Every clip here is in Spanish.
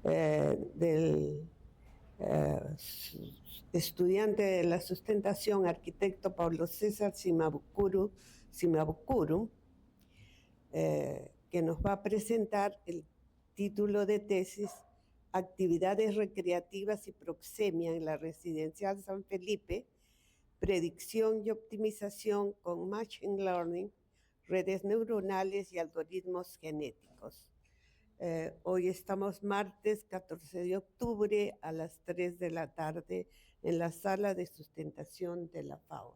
del estudiante de la sustentación, arquitecto Pablo César Cimabukuru, que nos va a presentar el título de tesis Actividades recreativas y proxemia en la Residencial San Felipe, predicción y optimización con Machine Learning, redes neuronales y algoritmos genéticos. Hoy estamos martes 14 de octubre a las 3 de la tarde en la sala de sustentación de la FAO.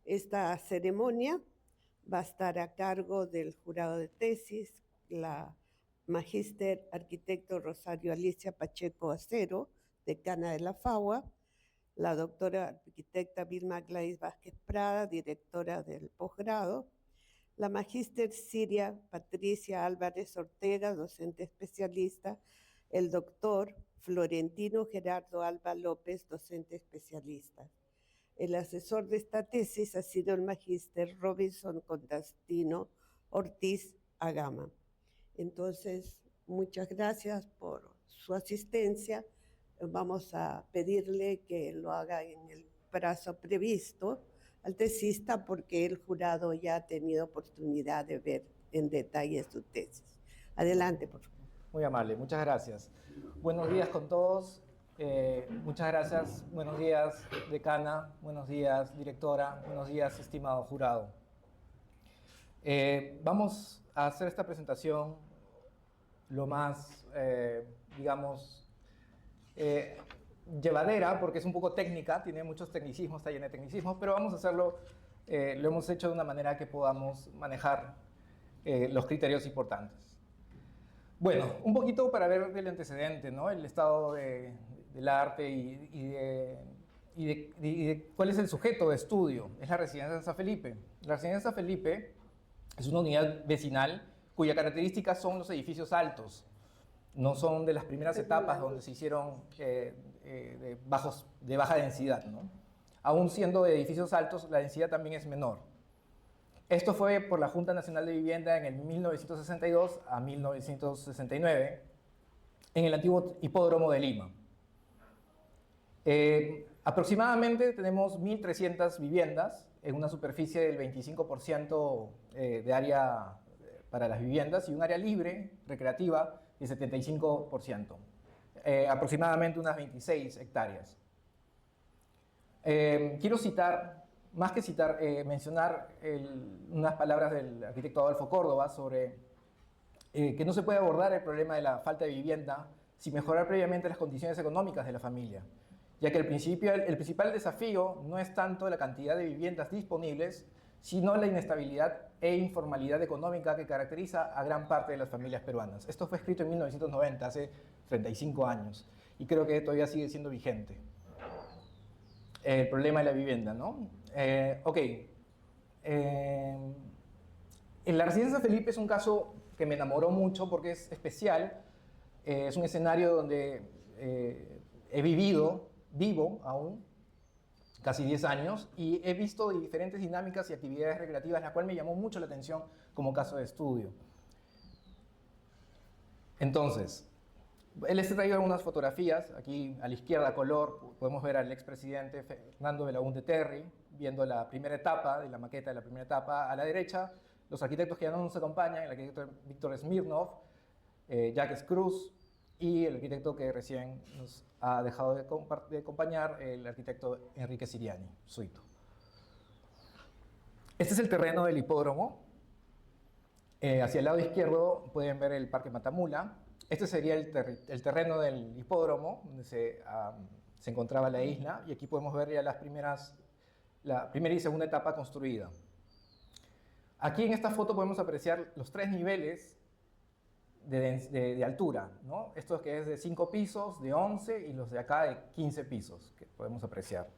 Esta ceremonia va a estar a cargo del jurado de tesis, la magíster arquitecto Rosario Alicia Pacheco Acero, decana de la FAO, la doctora arquitecta Vilma Gladys Vázquez Prada, directora del posgrado, la magíster Siria Patricia Álvarez Ortega, docente especialista, el doctor Florentino Gerardo Alba López, docente especialista. El asesor de esta tesis ha sido el magíster Robinson Constantino Ortiz Agama. Entonces, muchas gracias por su asistencia. Vamos a pedirle que lo haga en el plazo previsto al tesista, porque el jurado ya ha tenido oportunidad de ver en detalle su tesis. Adelante, por favor. Muy amable, muchas gracias. Buenos días con todos. Muchas gracias. Buenos días, decana. Buenos días, directora. Buenos días, estimado jurado. Vamos a hacer esta presentación lo más, digamos, llevadera, porque es un poco técnica, tiene muchos tecnicismos, está llena de tecnicismos, pero vamos a hacerlo, lo hemos hecho de una manera que podamos manejar los criterios importantes. Bueno, un poquito para ver el antecedente, ¿no? El estado del arte y de cuál es el sujeto de estudio. Es la Residencia de San Felipe. La Residencia de San Felipe es una unidad vecinal cuya característica son los edificios altos. No son de las primeras etapas donde se hicieron de baja densidad, ¿no? Aún siendo de edificios altos, la densidad también es menor. Esto fue por la Junta Nacional de Vivienda en el 1962 a 1969, en el antiguo Hipódromo de Lima. Aproximadamente tenemos 1.300 viviendas en una superficie del 25% de área para las viviendas y un área libre, recreativa, del 75%, aproximadamente unas 26 hectáreas. Quiero citar, más que citar, mencionar unas palabras del arquitecto Adolfo Córdoba sobre que no se puede abordar el problema de la falta de vivienda sin mejorar previamente las condiciones económicas de la familia, ya que el principal desafío no es tanto la cantidad de viviendas disponibles, sino la inestabilidad e informalidad económica que caracteriza a gran parte de las familias peruanas. Esto fue escrito en 1990, hace 35 años, y creo que todavía sigue siendo vigente. El problema de la vivienda, ¿no? En la Residencia San Felipe es un caso que me enamoró mucho porque es especial. Es un escenario donde vivo aún, casi 10 años, y he visto diferentes dinámicas y actividades recreativas, la cual me llamó mucho la atención como caso de estudio. Entonces, les he traído algunas fotografías. Aquí a la izquierda, a color, podemos ver al expresidente Fernando Belaúnde Terry, viendo la primera etapa de la maqueta de la primera etapa. A la derecha, los arquitectos que ya no nos acompañan, el arquitecto Víctor Smirnov, Jacques Cruz, y el arquitecto que recién nos ha dejado de acompañar, el arquitecto Enrique Siriani, suito. Este es el terreno del hipódromo. Hacia el lado izquierdo pueden ver el Parque Matamula. Este sería el terreno del hipódromo, donde se encontraba la isla, y aquí podemos ver ya la primera y segunda etapa construida. Aquí en esta foto podemos apreciar los 3 niveles de altura, ¿no? Estos que es de 5 pisos, de 11, y los de acá de 15 pisos, que podemos apreciar.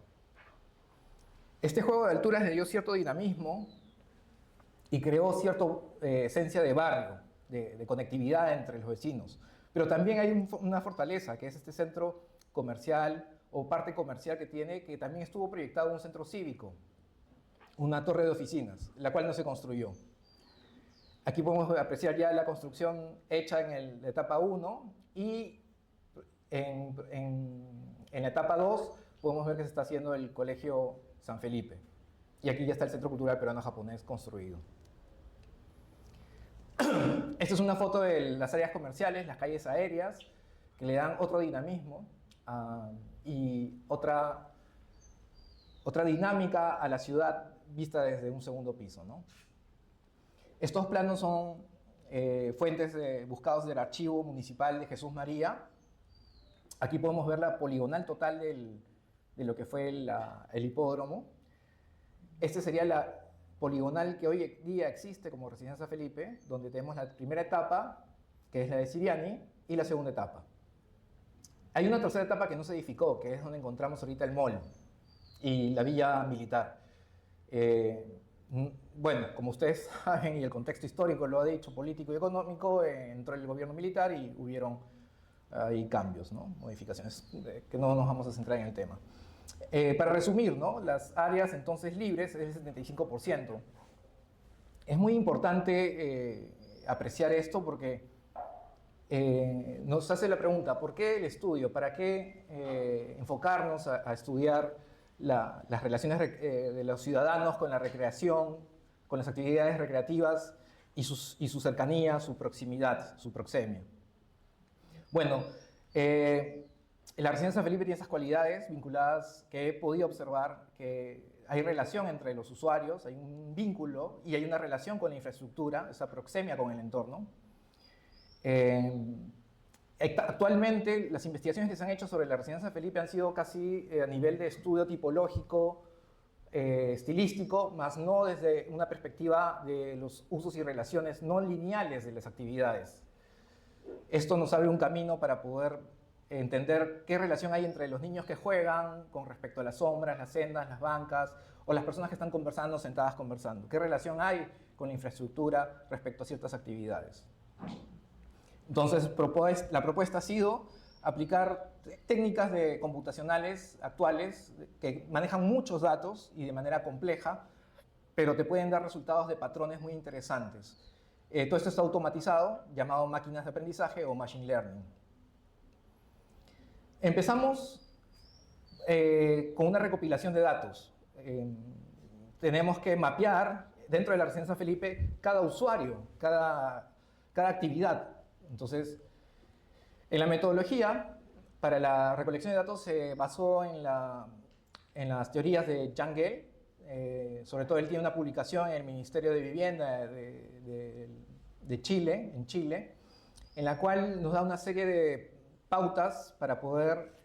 Este juego de alturas le dio cierto dinamismo y creó cierta esencia de barrio, de conectividad entre los vecinos. Pero también hay una fortaleza, que es este centro comercial o parte comercial que tiene, que también estuvo proyectado un centro cívico, una torre de oficinas, la cual no se construyó. Aquí podemos apreciar ya la construcción hecha en la etapa 1 y En la etapa 2 podemos ver que se está haciendo el Colegio San Felipe. Y aquí ya está el Centro Cultural Peruano-Japonés construido. Esta es una foto de las áreas comerciales, las calles aéreas, que le dan otro dinamismo y otra dinámica a la ciudad vista desde un segundo piso, ¿no? Estos planos son fuentes buscados del Archivo Municipal de Jesús María. Aquí podemos ver la poligonal total de lo que fue el hipódromo. Este sería la poligonal que hoy día existe como Residencia Felipe, donde tenemos la primera etapa, que es la de Siriani, y la segunda etapa. Hay una tercera etapa que no se edificó, que es donde encontramos ahorita el mall y la villa militar. Bueno, como ustedes saben, y el contexto histórico lo ha dicho, político y económico, entró el gobierno militar y hubieron ahí cambios, ¿no? Modificaciones, que no nos vamos a centrar en el tema. Para resumir, ¿no? Las áreas entonces libres es el 75%. Es muy importante apreciar esto porque nos hace la pregunta, ¿por qué el estudio? ¿Para qué enfocarnos a estudiar las relaciones de los ciudadanos con la recreación, con las actividades recreativas y su cercanía, su proximidad, su proxemia? Bueno, la Residencia San Felipe tiene esas cualidades vinculadas que he podido observar, que hay relación entre los usuarios, hay un vínculo y hay una relación con la infraestructura, esa proxemia con el entorno. Actualmente, las investigaciones que se han hecho sobre la Residencia San Felipe han sido casi a nivel de estudio tipológico, estilístico, más no desde una perspectiva de los usos y relaciones no lineales de las actividades. Esto nos abre un camino para poder entender qué relación hay entre los niños que juegan con respecto a las sombras, las sendas, las bancas, o las personas que están conversando, sentadas conversando. ¿Qué relación hay con la infraestructura respecto a ciertas actividades? Entonces, la propuesta ha sido aplicar técnicas computacionales actuales que manejan muchos datos y de manera compleja, pero te pueden dar resultados de patrones muy interesantes. Todo esto está automatizado, llamado máquinas de aprendizaje o machine learning. Empezamos con una recopilación de datos. Tenemos que mapear dentro de la Residencia Felipe cada usuario, cada actividad. Entonces, en la metodología para la recolección de datos se basó en las teorías de Jan Gehl. Sobre todo él tiene una publicación en el Ministerio de Vivienda de Chile, en Chile, en la cual nos da una serie de pautas para poder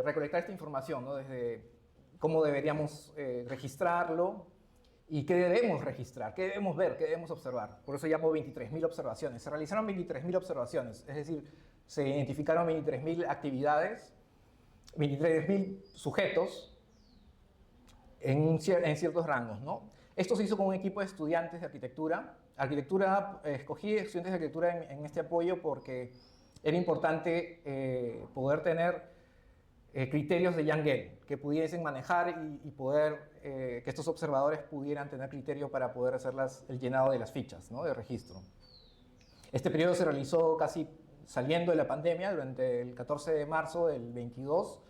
recolectar esta información, ¿no? Desde cómo deberíamos registrarlo y qué debemos registrar, qué debemos ver, qué debemos observar. Por eso llamo 23.000 observaciones. Se realizaron 23.000 observaciones, es decir, se identificaron 23.000 actividades, 23.000 sujetos en ciertos rangos, ¿no? Esto se hizo con un equipo de estudiantes de arquitectura. Escogí estudiantes de arquitectura en este apoyo porque era importante poder tener criterios de Jan Gehl que pudiesen manejar y poder que estos observadores pudieran tener criterio para poder hacer el llenado de las fichas, ¿no? De registro. Este periodo se realizó casi saliendo de la pandemia durante el 14 de marzo del 22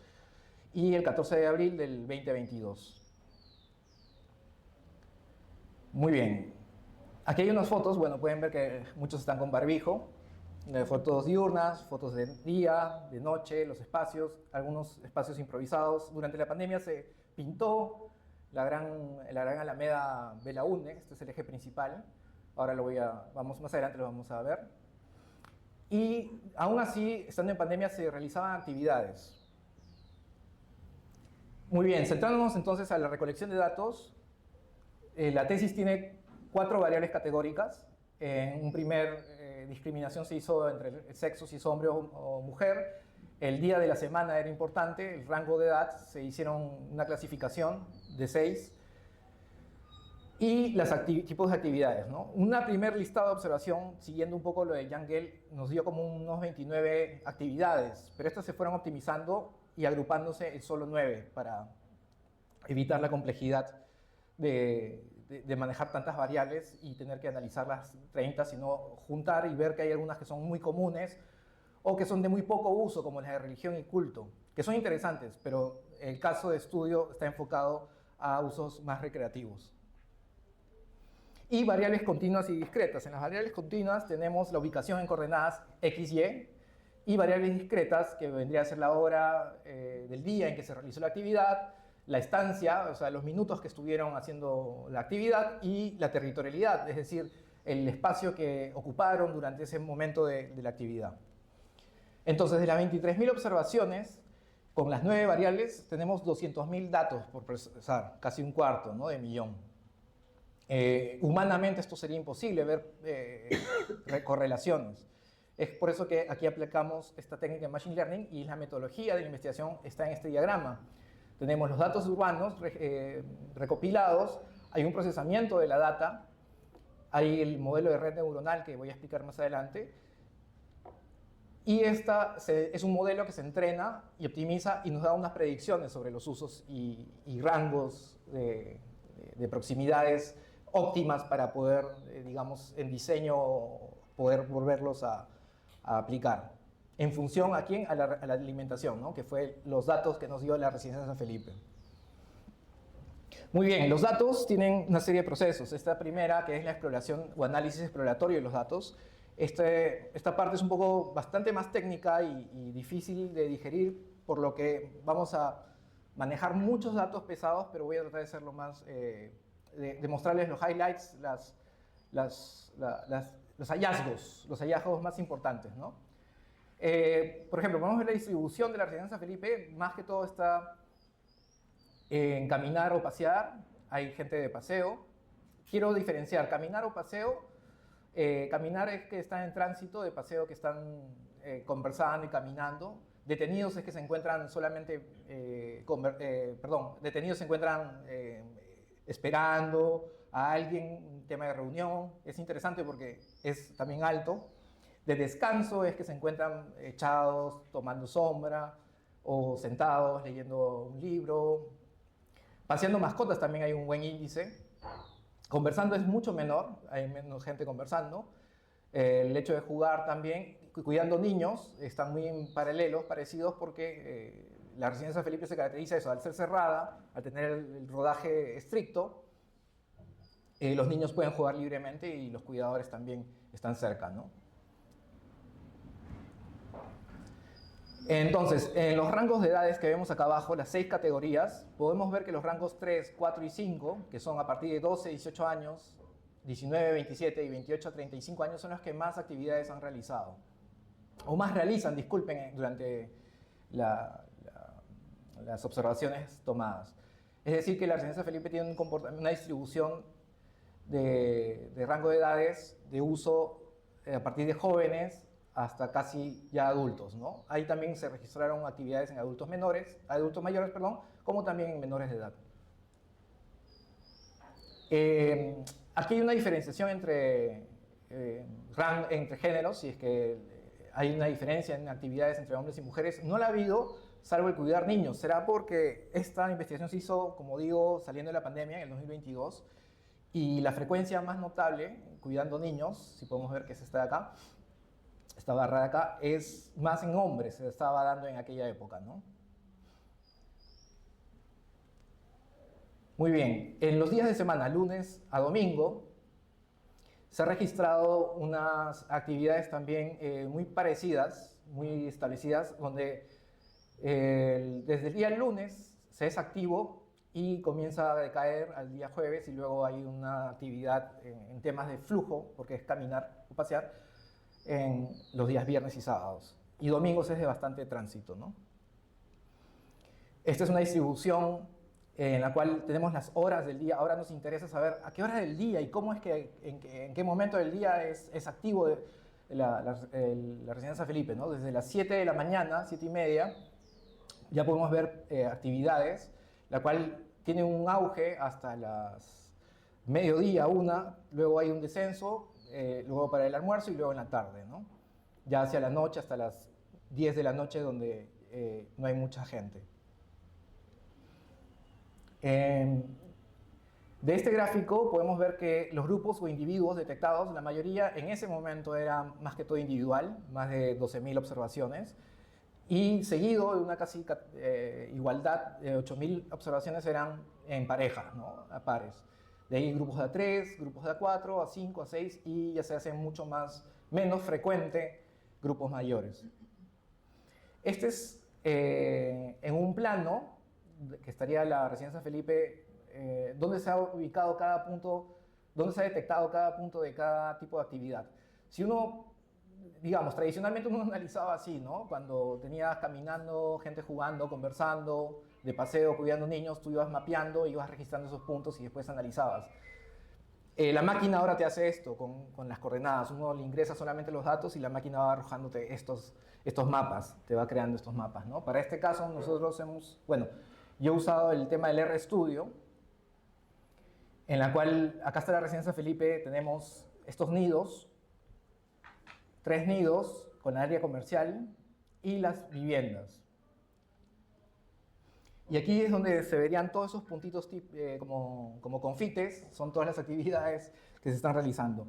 y el 14 de abril del 2022. Muy bien. Aquí hay unas fotos, bueno, pueden ver que muchos están con barbijo. Fotos diurnas, fotos de día, de noche, los espacios, algunos espacios improvisados. Durante la pandemia se pintó la gran Alameda Belaúnde, este es el eje principal. Ahora más adelante lo vamos a ver. Y aún así, estando en pandemia, se realizaban actividades. Muy bien, centrándonos entonces a la recolección de datos, la tesis tiene 4 variables categóricas. En un primer discriminación se hizo entre el sexo, si es hombre o mujer. El día de la semana era importante, el rango de edad, se hicieron una clasificación de 6. Y los tipos de actividades, ¿no? Una primer listado de observación, siguiendo un poco lo de Jan Gehl, nos dio como unos 29 actividades, pero estas se fueron optimizando y agrupándose en solo 9 para evitar la complejidad de manejar tantas variables y tener que analizar las 30, sino juntar y ver que hay algunas que son muy comunes, o que son de muy poco uso, como las de religión y culto, que son interesantes, pero el caso de estudio está enfocado a usos más recreativos. Y variables continuas y discretas. En las variables continuas tenemos la ubicación en coordenadas x, y variables discretas, que vendría a ser la hora del día en que se realizó la actividad, la estancia, o sea, los minutos que estuvieron haciendo la actividad, y la territorialidad, es decir, el espacio que ocuparon durante ese momento de la actividad. Entonces, de las 23.000 observaciones, con las 9 variables, tenemos 200.000 datos por procesar, casi un cuarto, ¿no?, de millón. Humanamente esto sería imposible, ver correlaciones. Es por eso que aquí aplicamos esta técnica de Machine Learning, y la metodología de la investigación está en este diagrama. Tenemos los datos urbanos recopilados, hay un procesamiento de la data, hay el modelo de red neuronal que voy a explicar más adelante, y esta es un modelo que se entrena y optimiza y nos da unas predicciones sobre los usos y rangos de proximidades óptimas para poder, digamos, en diseño, poder volverlos a aplicar. ¿En función a quién? A la alimentación, ¿no?, que fue los datos que nos dio la Residencia de San Felipe. Muy bien, los datos tienen una serie de procesos. Esta primera, que es la exploración o análisis exploratorio de los datos. Esta parte es bastante más técnica y difícil de digerir, por lo que vamos a manejar muchos datos pesados, pero voy a tratar de hacerlo más, de mostrarles los highlights, los hallazgos más importantes, ¿no? Por ejemplo, vamos a ver la distribución de la Residencia San Felipe. Más que todo está en caminar o pasear. Hay gente de paseo. Quiero diferenciar caminar o paseo. Caminar es que están en tránsito, de paseo que están conversando y caminando. Detenidos es que se encuentran solamente, detenidos se encuentran esperando a alguien, un tema de reunión. Es interesante porque es también alto. De descanso es que se encuentran echados, tomando sombra, o sentados, leyendo un libro. Paseando mascotas también hay un buen índice. Conversando es mucho menor, hay menos gente conversando. El hecho de jugar también, cuidando niños, están muy en paralelos, parecidos, porque la Residencia San Felipe se caracteriza eso, al ser cerrada, al tener el rodaje estricto, los niños pueden jugar libremente y los cuidadores también están cerca, ¿no? Entonces, en los rangos de edades que vemos acá abajo, las 6 categorías, podemos ver que los rangos 3, 4 y 5, que son a partir de 12, 18 años, 19, 27 y 28 a 35 años, son los que más actividades han realizado. O más realizan, disculpen, durante las observaciones tomadas. Es decir, que la Residencia Felipe tiene una distribución de rango de edades de uso a partir de jóvenes hasta casi ya adultos, ¿no? Ahí también se registraron actividades en adultos mayores, como también en menores de edad. Aquí hay una diferenciación entre géneros, si es que hay una diferencia en actividades entre hombres y mujeres. No la ha habido, salvo el cuidar niños. Será porque esta investigación se hizo, como digo, saliendo de la pandemia en el 2022, y la frecuencia más notable, cuidando niños, si podemos ver que es esta de acá, esta barra de acá, es más en hombres, se estaba dando en aquella época, ¿no? Muy bien, en los días de semana, lunes a domingo, se han registrado unas actividades también muy parecidas, muy establecidas, donde desde el día lunes se es activo y comienza a decaer al día jueves, y luego hay una actividad en temas de flujo, porque es caminar o pasear, en los días viernes y sábados. Y domingos es de bastante tránsito, ¿no? Esta es una distribución en la cual tenemos las horas del día. Ahora nos interesa saber a qué hora del día y cómo es que, en qué momento del día es activo la Residencia San Felipe, ¿no? Desde las 7 de la mañana, 7:30, ya podemos ver actividades, la cual tiene un auge hasta las mediodía, 1, luego hay un descenso, luego para el almuerzo y luego en la tarde, ¿no? Ya hacia la noche, hasta las 10 de la noche, donde no hay mucha gente. De este gráfico podemos ver que los grupos o individuos detectados, la mayoría en ese momento era más que todo individual, más de 12.000 observaciones, y seguido de una casi igualdad de 8.000 observaciones eran en parejas, ¿no? A pares. De ahí grupos de A3, grupos de A4, A5, A6 y ya se hace mucho menos frecuente grupos mayores. Este es en un plano que estaría la Residencia Felipe, donde se ha ubicado cada punto, donde se ha detectado cada punto de cada tipo de actividad. Si uno, digamos, tradicionalmente uno analizaba así, ¿no? Cuando tenías caminando, gente jugando, conversando, de paseo, cuidando niños, tú ibas mapeando, ibas registrando esos puntos y después analizabas. La máquina ahora te hace esto con las coordenadas. Uno le ingresa solamente los datos y la máquina va arrojándote estos mapas, te va creando estos mapas, ¿no? Para este caso nosotros yo he usado el tema del RStudio, en la cual, acá está la Residencia Felipe, tenemos estos nidos, 3 nidos con área comercial y las viviendas. Y aquí es donde se verían todos esos puntitos como confites, son todas las actividades que se están realizando.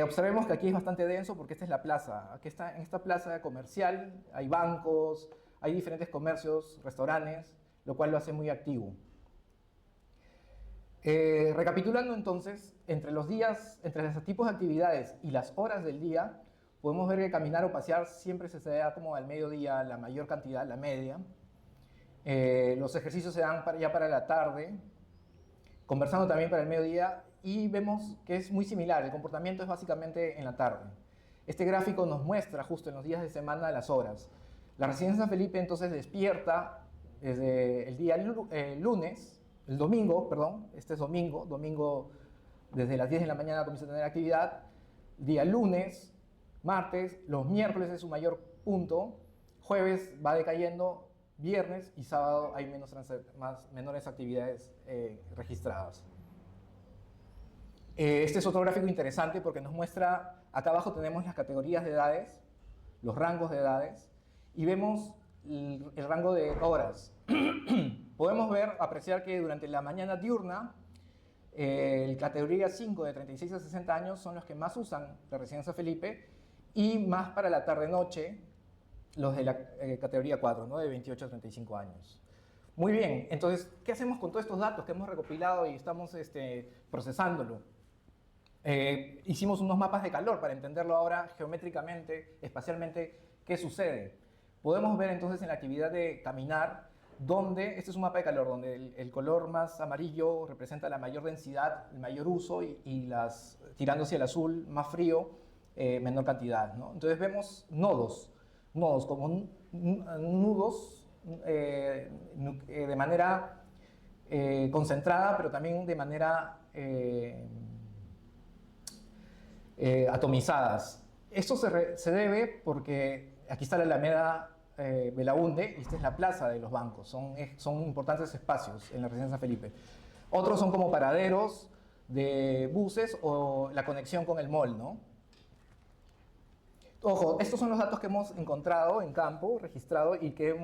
Observemos que aquí es bastante denso porque esta es la plaza. Aquí está, en esta plaza comercial hay bancos, hay diferentes comercios, restaurantes, lo cual lo hace muy activo. Recapitulando entonces, entre los tipos de actividades y las horas del día, podemos ver que caminar o pasear siempre se da como al mediodía la mayor cantidad, la media. Los ejercicios se dan ya para la tarde, conversando también para el mediodía, y vemos que es muy similar, el comportamiento es básicamente en la tarde. Este gráfico nos muestra justo en los días de semana las horas. La Residencia Felipe entonces despierta desde el día domingo, este es domingo desde las 10 de la mañana comienza a tener actividad, día lunes, martes, los miércoles es su mayor punto, jueves va decayendo, viernes y sábado hay menores actividades registradas. Este es otro gráfico interesante porque nos muestra, acá abajo tenemos las categorías de edades, los rangos de edades, y vemos el rango de horas. Podemos apreciar que durante la mañana diurna, categoría 5 de 36 a 60 años son los que más usan la Residencia Felipe, y más para la tarde-noche, los de la categoría 4, ¿no? De 28 a 35 años. Muy bien, entonces, ¿qué hacemos con todos estos datos que hemos recopilado y estamos procesándolo? Hicimos unos mapas de calor para entenderlo ahora geométricamente, espacialmente, qué sucede. Podemos ver entonces en la actividad de caminar, este es un mapa de calor, donde el color más amarillo representa la mayor densidad, el mayor uso, y tirando hacia el azul, más frío, menor cantidad, ¿no? Entonces vemos nodos como nudos de manera concentrada, pero también de manera atomizadas. Esto se debe porque aquí está la Alameda Belaúnde y esta es la plaza de los bancos. Son importantes espacios en la Residencia Felipe. Otros son como paraderos de buses o la conexión con el mall, ¿no? Ojo, estos son los datos que hemos encontrado en campo, registrado, y que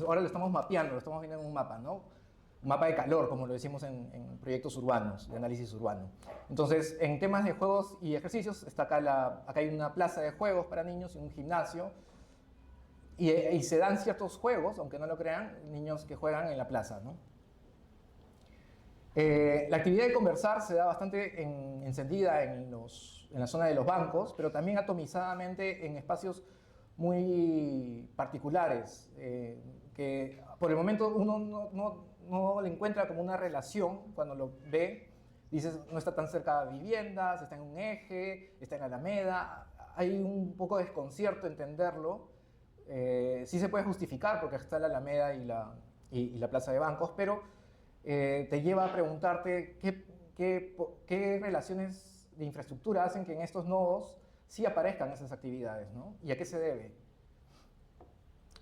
ahora lo estamos mapeando, lo estamos viendo en un mapa, ¿no? Un mapa de calor, como lo decimos en proyectos urbanos, de análisis urbano. Entonces, en temas de juegos y ejercicios, está acá hay una plaza de juegos para niños y un gimnasio, y se dan ciertos juegos, aunque no lo crean, niños que juegan en la plaza, ¿no? La actividad de conversar se da bastante encendida en la zona de los bancos, pero también atomizadamente en espacios muy particulares, que por el momento uno no le encuentra como una relación cuando lo ve. Dices, no está tan cerca de viviendas, está en un eje, está en la Alameda, hay un poco de desconcierto entenderlo. Sí se puede justificar porque está la Alameda y la plaza de bancos, pero te lleva a preguntarte qué relaciones de infraestructura hacen que en estos nodos sí aparezcan esas actividades, ¿no? ¿Y a qué se debe?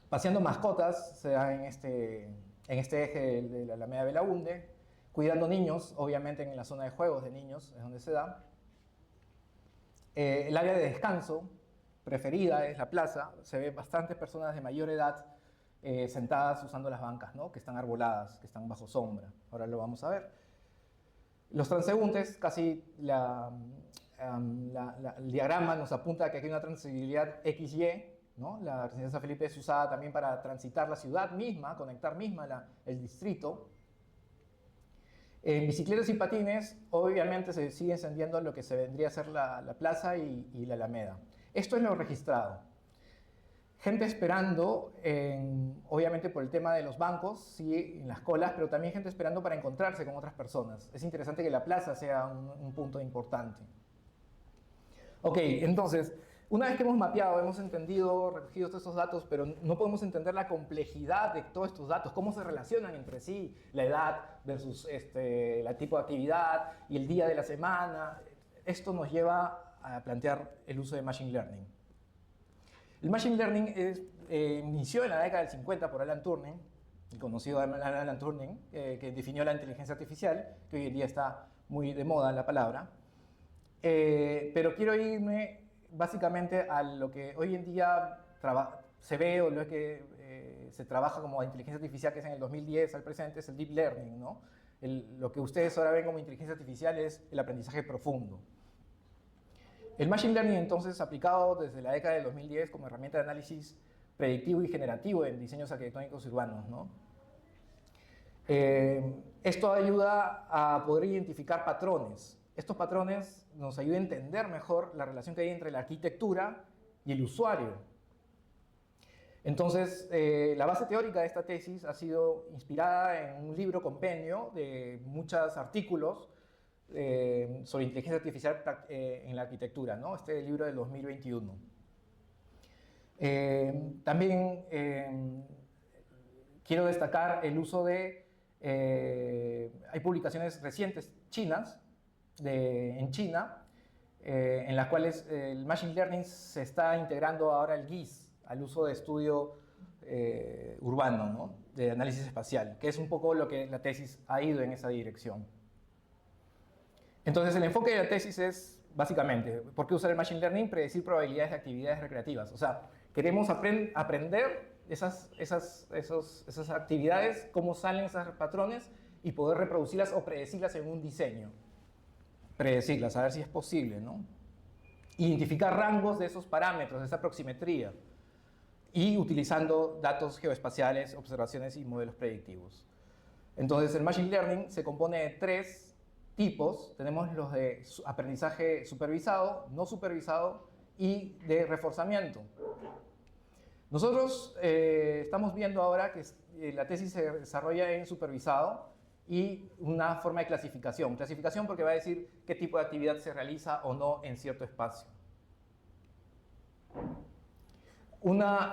Paseando mascotas se da en este eje de la Alameda Belaúnde, cuidando niños, obviamente en la zona de juegos de niños es donde se da. El área de descanso preferida es la plaza, se ve bastantes personas de mayor edad sentadas usando las bancas, ¿no? Que están arboladas, que están bajo sombra. Ahora lo vamos a ver. Los transeúntes, casi el diagrama nos apunta a que aquí hay una transitabilidad XY, ¿no? La residencia San Felipe es usada también para transitar la ciudad misma, conectar misma el distrito. En bicicletas y patines, obviamente se sigue encendiendo lo que se vendría a ser la plaza y la Alameda. Esto es lo registrado. Gente esperando, obviamente por el tema de los bancos, sí, en las colas, pero también gente esperando para encontrarse con otras personas. Es interesante que la plaza sea un punto importante. Ok, entonces, una vez que hemos mapeado, hemos entendido, recogido todos estos datos, pero no podemos entender la complejidad de todos estos datos, cómo se relacionan entre sí, la edad versus el tipo de actividad y el día de la semana. Esto nos lleva a plantear el uso de Machine Learning. El Machine Learning inició en la década del 50 por Alan Turing, el conocido Alan Turing, que definió la inteligencia artificial, que hoy en día está muy de moda la palabra. Pero quiero irme básicamente a lo que hoy en día se ve o lo que se trabaja como inteligencia artificial, que es en el 2010 al presente, es el Deep Learning, ¿no? Lo que ustedes ahora ven como inteligencia artificial es el aprendizaje profundo. El Machine Learning, entonces, aplicado desde la década del 2010 como herramienta de análisis predictivo y generativo en diseños arquitectónicos urbanos, ¿no? Esto ayuda a poder identificar patrones. Estos patrones nos ayudan a entender mejor la relación que hay entre la arquitectura y el usuario. Entonces, la base teórica de esta tesis ha sido inspirada en un libro compendio de muchos artículos sobre inteligencia artificial en la arquitectura, ¿no? Este libro del 2021. También quiero destacar el uso de... hay publicaciones recientes chinas, en China, en las cuales el Machine Learning se está integrando ahora el GIS, al uso de estudio urbano, ¿no? De análisis espacial, que es un poco lo que la tesis ha ido en esa dirección. Entonces, el enfoque de la tesis es, básicamente, ¿por qué usar el Machine Learning? Predecir probabilidades de actividades recreativas. O sea, queremos aprender esas actividades, cómo salen esos patrones y poder reproducirlas o predecirlas en un diseño. Predecirlas, a ver si es posible, ¿no? Identificar rangos de esos parámetros, de esa proximetría, y utilizando datos geoespaciales, observaciones y modelos predictivos. Entonces, el Machine Learning se compone de tres tipos. Tenemos los de aprendizaje supervisado, no supervisado y de reforzamiento. Nosotros estamos viendo ahora que la tesis se desarrolla en supervisado y una forma de clasificación. Clasificación porque va a decir qué tipo de actividad se realiza o no en cierto espacio.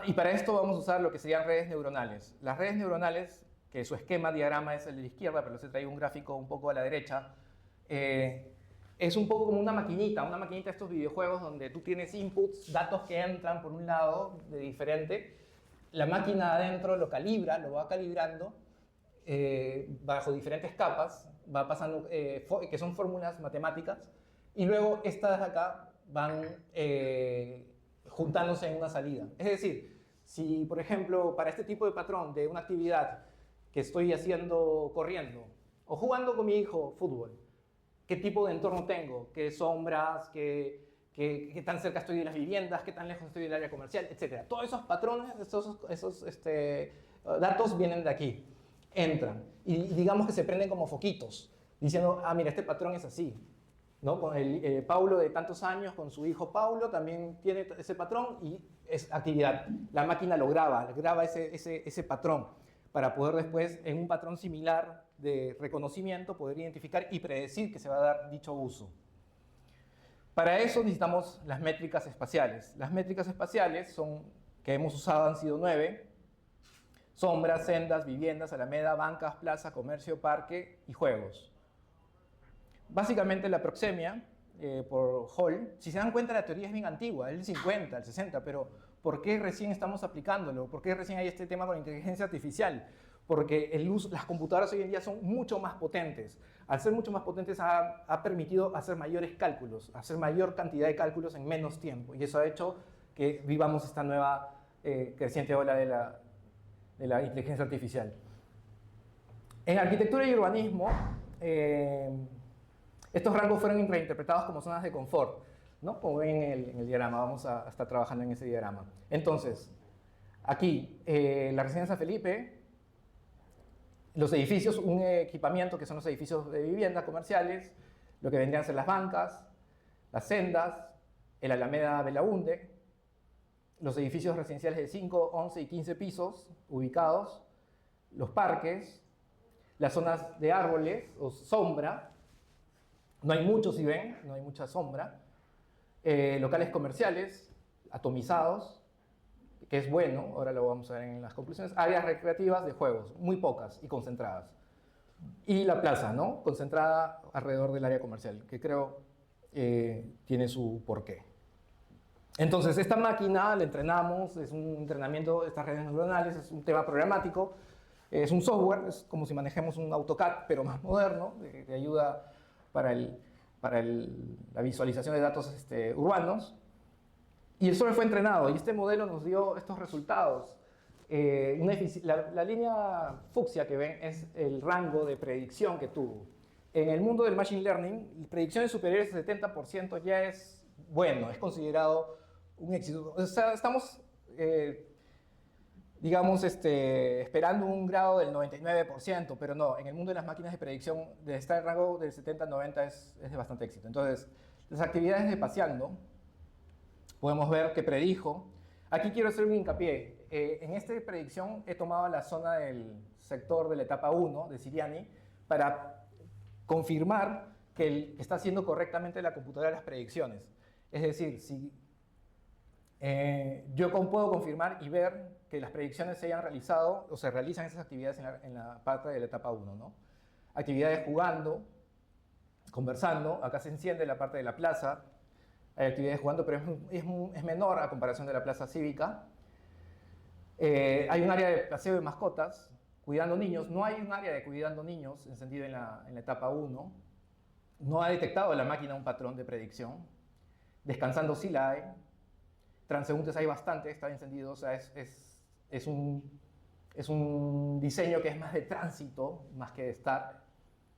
Y para esto vamos a usar lo que serían redes neuronales. Las redes neuronales, que su esquema, diagrama es el de la izquierda, pero les he traído un gráfico un poco a la derecha, es un poco como una maquinita de estos videojuegos donde tú tienes inputs, datos que entran por un lado de diferente, la máquina adentro lo calibra, lo va calibrando bajo diferentes capas, va pasando, que son fórmulas matemáticas, y luego estas de acá van juntándose en una salida. Es decir, si por ejemplo para este tipo de patrón de una actividad que estoy haciendo corriendo o jugando con mi hijo fútbol, ¿qué tipo de entorno tengo? ¿Qué sombras? ¿Qué tan cerca estoy de las viviendas? ¿Qué tan lejos estoy del área comercial? Etcétera. Todos esos patrones, esos datos vienen de aquí, entran y digamos que se prenden como foquitos, diciendo, ah, mira, este patrón es así, ¿no? Con Paulo de tantos años, con su hijo Paulo, también tiene ese patrón y es actividad. La máquina lo graba ese patrón para poder después, en un patrón similar de reconocimiento, poder identificar y predecir que se va a dar dicho uso. Para eso necesitamos las métricas espaciales. Las métricas espaciales que hemos usado han sido 9. Sombras, sendas, viviendas, alameda, bancas, plaza, comercio, parque y juegos. Básicamente la proxemia, por Hall, si se dan cuenta la teoría es bien antigua, es del 50, el 60, pero ¿por qué recién estamos aplicándolo? ¿Por qué recién hay este tema con la inteligencia artificial? Porque las computadoras hoy en día son mucho más potentes. Al ser mucho más potentes ha permitido hacer mayores cálculos, hacer mayor cantidad de cálculos en menos tiempo. Y eso ha hecho que vivamos esta nueva creciente ola de la inteligencia artificial. En arquitectura y urbanismo, Estos rangos fueron reinterpretados como zonas de confort, ¿no? Como ven en el diagrama, vamos a estar trabajando en ese diagrama. Entonces, aquí, la residencia Felipe, los edificios, un equipamiento que son los edificios de vivienda comerciales, lo que vendrían a ser las bancas, las sendas, el Alameda Belaunde, los edificios residenciales de 5, 11 y 15 pisos ubicados, los parques, las zonas de árboles o sombra, no hay muchos, si ven, no hay mucha sombra, locales comerciales atomizados, que es bueno, ahora lo vamos a ver en las conclusiones, áreas recreativas de juegos, muy pocas y concentradas. Y la plaza, ¿no? Concentrada alrededor del área comercial, que creo tiene su porqué. Entonces, esta máquina la entrenamos, es un entrenamiento de estas redes neuronales, es un tema programático, es un software, es como si manejemos un AutoCAD, pero más moderno, que ayuda para la visualización de datos urbanos. Y el software fue entrenado y este modelo nos dio estos resultados. La línea fucsia que ven es el rango de predicción que tuvo. En el mundo del Machine Learning, predicciones superiores al 70% ya es bueno, es considerado un éxito. O sea, estamos, digamos, esperando un grado del 99%, pero no, en el mundo de las máquinas de predicción, de estar en rango del 70-90 es de bastante éxito. Entonces, las actividades de paseando, podemos ver que predijo. Aquí quiero hacer un hincapié. En esta predicción he tomado la zona del sector de la etapa 1 de Siriani para confirmar que está haciendo correctamente la computadora las predicciones. Es decir, si yo puedo confirmar y ver que las predicciones se hayan realizado o se realizan esas actividades en la parte de la etapa 1, ¿no? Actividades jugando, conversando, acá se enciende la parte de la plaza, hay actividades jugando, pero es menor a comparación de la plaza cívica. Hay un área de paseo de mascotas, cuidando niños. No hay un área de cuidando niños encendido en la etapa 1. No ha detectado la máquina un patrón de predicción. Descansando sí la hay. Transeúntes hay bastante, está encendido. O sea, es un diseño que es más de tránsito, más que de estar,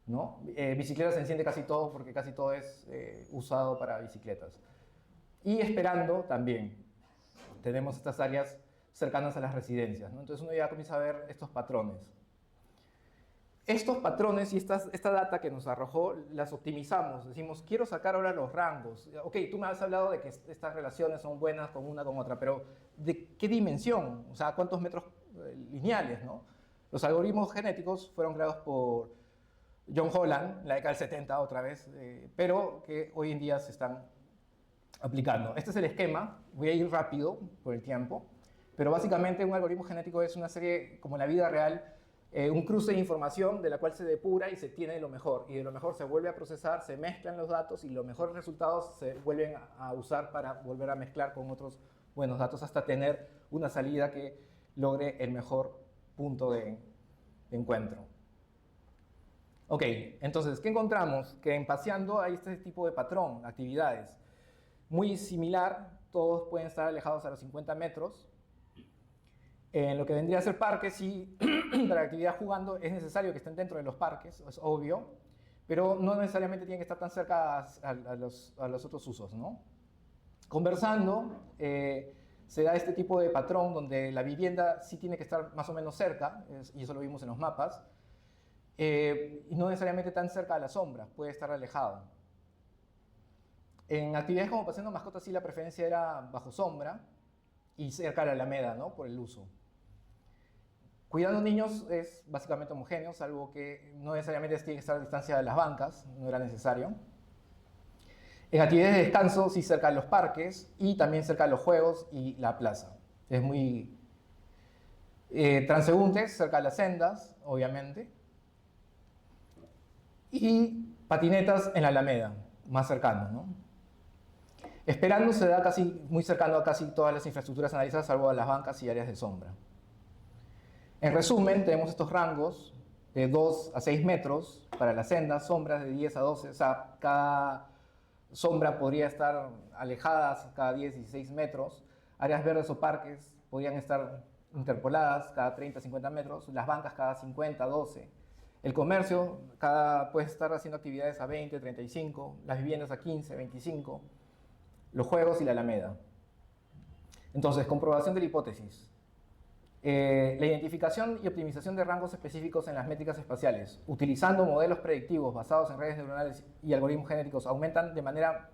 ¿no? Bicicletas se enciende casi todo porque casi todo es usado para bicicletas. Y esperando también. Tenemos estas áreas cercanas a las residencias, ¿no? Entonces uno ya comienza a ver estos patrones. Estos patrones y esta data que nos arrojó, las optimizamos. Decimos, quiero sacar ahora los rangos. Ok, tú me has hablado de que estas relaciones son buenas con una con otra, pero ¿de qué dimensión? O sea, ¿cuántos metros lineales, no? Los algoritmos genéticos fueron creados por John Holland, en la década del 70 otra vez, pero que hoy en día se están aplicando. Este es el esquema, voy a ir rápido por el tiempo, pero básicamente un algoritmo genético es una serie, como en la vida real, un cruce de información de la cual se depura y se tiene lo mejor, y de lo mejor se vuelve a procesar, se mezclan los datos y los mejores resultados se vuelven a usar para volver a mezclar con otros buenos datos hasta tener una salida que logre el mejor punto de encuentro. Ok, entonces, ¿qué encontramos? Que en paseando hay este tipo de patrón, actividades. Muy similar, todos pueden estar alejados a los 50 metros. En lo que vendría a ser parques, sí, para actividad jugando es necesario que estén dentro de los parques, es obvio, pero no necesariamente tienen que estar tan cerca a los otros usos, ¿no? Conversando, se da este tipo de patrón donde la vivienda sí tiene que estar más o menos cerca, y eso lo vimos en los mapas, y no necesariamente tan cerca a la sombra, puede estar alejado. En actividades como paseando mascotas sí la preferencia era bajo sombra y cerca a la alameda, ¿no? Por el uso. Cuidando niños es básicamente homogéneo, salvo que no necesariamente tiene que estar a distancia de las bancas, no era necesario. En actividades de descanso sí cerca de los parques y también cerca de los juegos y la plaza. Es muy... transeúntes cerca de las sendas, obviamente. Y patinetas en la alameda, más cercano, ¿no? Esperando se da muy cercano a casi todas las infraestructuras analizadas, salvo a las bancas y áreas de sombra. En resumen, tenemos estos rangos de 2 a 6 metros para las sendas, sombras de 10 a 12, o sea, cada sombra podría estar alejadas cada 10 y 16 metros, áreas verdes o parques podrían estar interpoladas cada 30 a 50 metros, las bancas cada 50 a 12. El comercio puede estar haciendo actividades a 20, 35, las viviendas a 15, 25, los juegos y la alameda. Entonces, comprobación de la hipótesis. La identificación y optimización de rangos específicos en las métricas espaciales, utilizando modelos predictivos basados en redes neuronales y algoritmos genéticos, aumentan de manera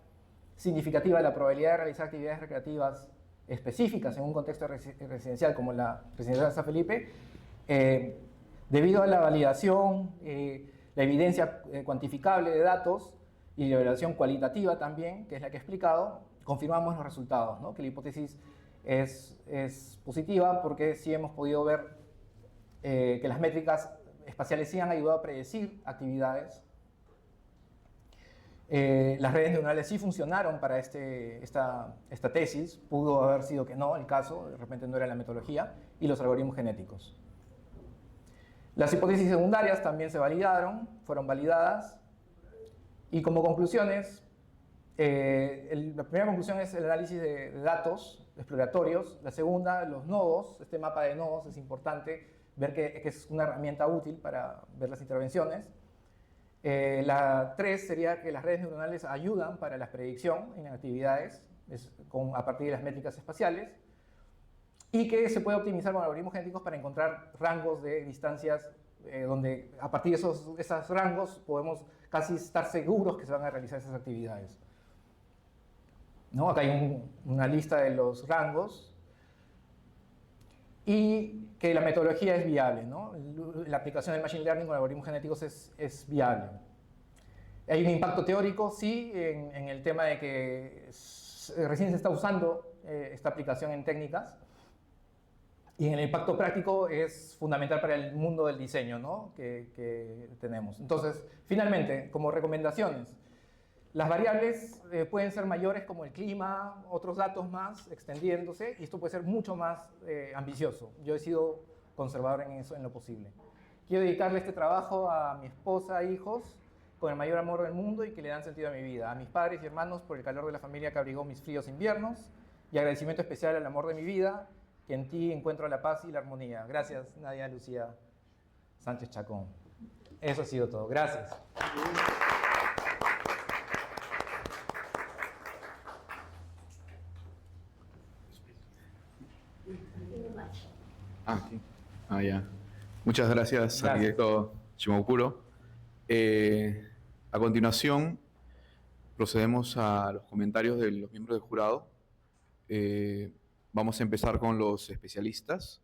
significativa la probabilidad de realizar actividades recreativas específicas en un contexto residencial como la residencia de San Felipe, debido a la validación, la evidencia cuantificable de datos y la evaluación cualitativa también, que es la que he explicado, confirmamos los resultados, ¿no? Que la hipótesis es positiva porque sí hemos podido ver que las métricas espaciales sí han ayudado a predecir actividades. Las redes neuronales sí funcionaron para esta tesis, pudo haber sido que no el caso, de repente no era la metodología, y los algoritmos genéticos. Las hipótesis secundarias también se validaron, fueron validadas, y como conclusiones, la primera conclusión es el análisis de datos exploratorios. La segunda, los nodos. Este mapa de nodos es importante ver que es una herramienta útil para ver las intervenciones. La 3 sería que las redes neuronales ayudan para la predicción en actividades a partir de las métricas espaciales y que se puede optimizar con algoritmos genéticos para encontrar rangos de distancias donde a partir de esos rangos podemos casi estar seguros que se van a realizar esas actividades. ¿No? Acá hay una lista de los rangos y que la metodología es viable, ¿no? La aplicación del Machine Learning con algoritmos genéticos es viable. Hay un impacto teórico, sí, en el tema de que recién se está usando esta aplicación en técnicas, y en el impacto práctico es fundamental para el mundo del diseño, ¿no? que tenemos. Entonces, finalmente, como recomendaciones, las variables pueden ser mayores como el clima, otros datos más extendiéndose, y esto puede ser mucho más ambicioso. Yo he sido conservador en eso, en lo posible. Quiero dedicarle este trabajo a mi esposa e hijos con el mayor amor del mundo y que le dan sentido a mi vida. A mis padres y hermanos por el calor de la familia que abrigó mis fríos inviernos, y agradecimiento especial al amor de mi vida, que en ti encuentro la paz y la armonía. Gracias, Nadia Lucía Sánchez Chacón. Eso ha sido todo. Gracias. Aquí. Ya. Muchas gracias, arquitecto Shimabukuro. A continuación, procedemos a los comentarios de los miembros del jurado. Vamos a empezar con los especialistas,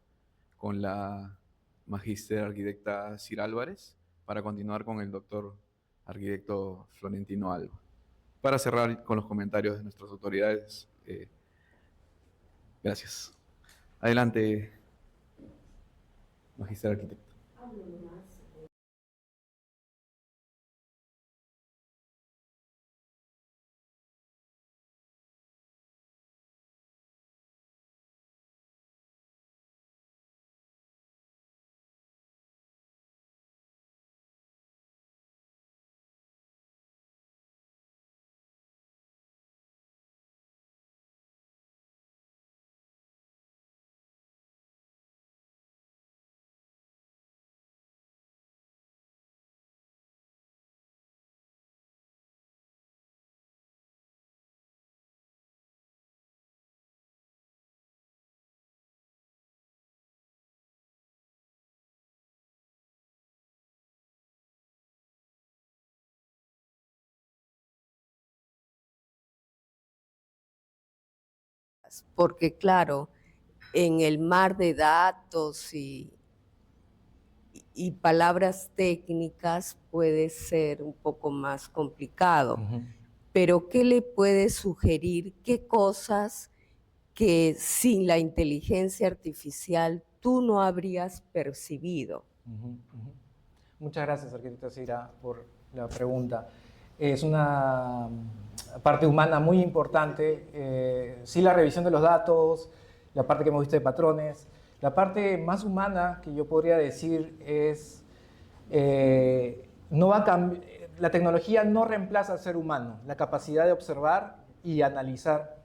con la magíster arquitecta Cira Álvarez, para continuar con el doctor arquitecto Florentino Alba. Para cerrar con los comentarios de nuestras autoridades. Gracias. Adelante, magíster arquitecto. Porque claro, en el mar de datos y palabras técnicas puede ser un poco más complicado. Pero ¿qué le puede sugerir? ¿Qué cosas que sin la inteligencia artificial tú no habrías percibido? Muchas gracias, arquitecta Cira, por la pregunta. Es una parte humana muy importante. Sí, la revisión de los datos, la parte que hemos visto de patrones. La parte más humana que yo podría decir es, la tecnología no reemplaza al ser humano, la capacidad de observar y analizar.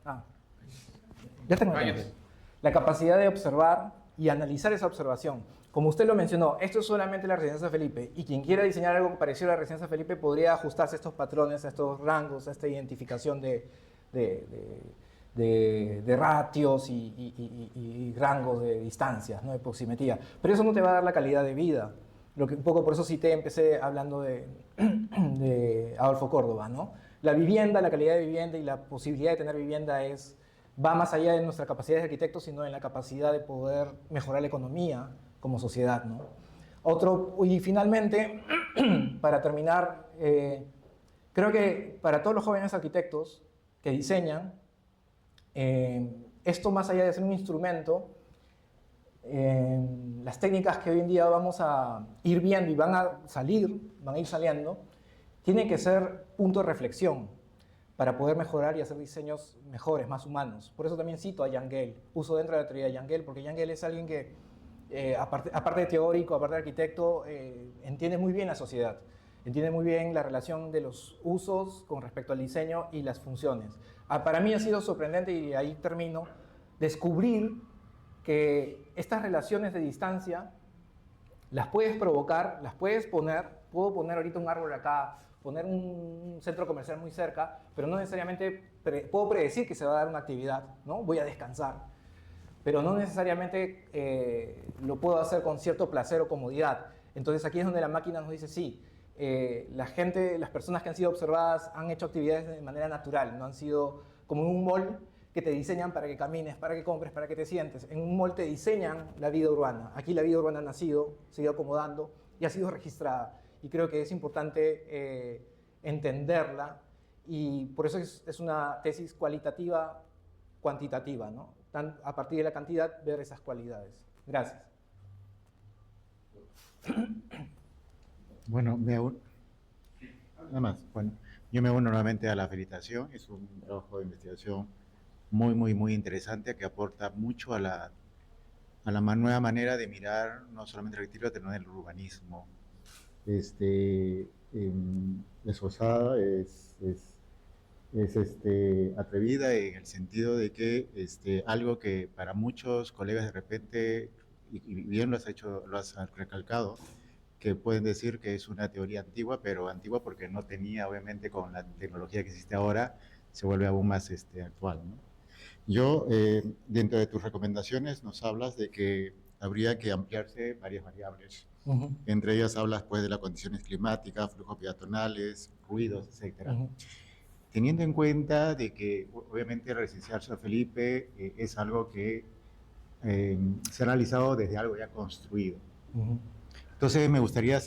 La capacidad de observar y analizar esa observación. Como usted lo mencionó, esto es solamente la Residencia Felipe, y quien quiera diseñar algo parecido a la Residencia Felipe podría ajustarse a estos patrones, a estos rangos, a esta identificación de ratios y rangos de distancias, ¿no? De proximetría. Pero eso no te va a dar la calidad de vida. Un poco por eso empecé hablando de Adolfo Córdoba, ¿no? La vivienda, la calidad de vivienda y la posibilidad de tener vivienda va más allá de nuestra capacidad de arquitectos, sino en la capacidad de poder mejorar la economía como sociedad, ¿no? Y finalmente, para terminar, creo que para todos los jóvenes arquitectos que diseñan, esto más allá de ser un instrumento, las técnicas que hoy en día vamos a ir viendo y van a ir saliendo, tienen que ser punto de reflexión para poder mejorar y hacer diseños mejores, más humanos. Por eso también cito a Jan Gehl, uso dentro de la teoría de Jan Gehl, porque Jan Gehl es alguien que, aparte de teórico, aparte de arquitecto, entiende muy bien la sociedad, entiende muy bien la relación de los usos con respecto al diseño y las funciones. Para mí ha sido sorprendente, y ahí termino, descubrir que estas relaciones de distancia las puedes provocar, las puedes poner. Puedo poner ahorita un árbol acá, poner un centro comercial muy cerca, pero no necesariamente puedo predecir que se va a dar una actividad, ¿no? Voy a descansar, pero no necesariamente lo puedo hacer con cierto placer o comodidad. Entonces aquí es donde la máquina nos dice, sí, las personas que han sido observadas han hecho actividades de manera natural, no han sido como en un mall que te diseñan para que camines, para que compres, para que te sientes. En un mall te diseñan la vida urbana. Aquí la vida urbana ha nacido, se ha ido acomodando y ha sido registrada. Y creo que es importante entenderla, y por eso es una tesis cualitativa, cuantitativa, ¿no? A partir de la cantidad, ver esas cualidades. Gracias. Bueno, nada más. Bueno, yo me uno nuevamente a la felicitación. Es un trabajo de investigación muy interesante que aporta mucho a la nueva manera de mirar no solamente la arquitectura, sino el urbanismo. Es osada, es atrevida en el sentido de que algo que para muchos colegas de repente, y bien lo has recalcado, que pueden decir que es una teoría antigua, pero antigua porque no tenía, obviamente, con la tecnología que existe ahora, se vuelve aún más actual, ¿no? Yo, dentro de tus recomendaciones, nos hablas de que habría que ampliarse varias variables. Entre ellas hablas, pues, de las condiciones climáticas, flujos peatonales, ruidos, etc. Teniendo en cuenta de que, obviamente, el residencial San Felipe es algo que se ha analizado desde algo ya construido. Entonces, me gustaría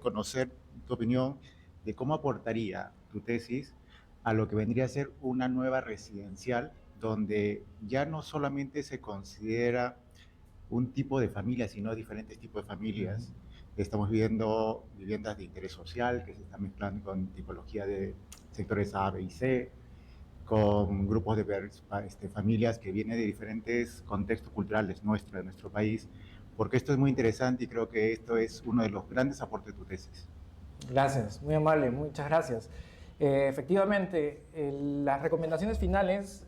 conocer tu opinión de cómo aportaría tu tesis a lo que vendría a ser una nueva residencial, donde ya no solamente se considera un tipo de familia, sino diferentes tipos de familias. Estamos viendo viviendas de interés social que se están mezclando con tipología de sectores A, B y C, con grupos de familias que vienen de diferentes contextos culturales de nuestro país, porque esto es muy interesante y creo que esto es uno de los grandes aportes de tu tesis. Gracias, muy amable, muchas gracias. Efectivamente, las recomendaciones finales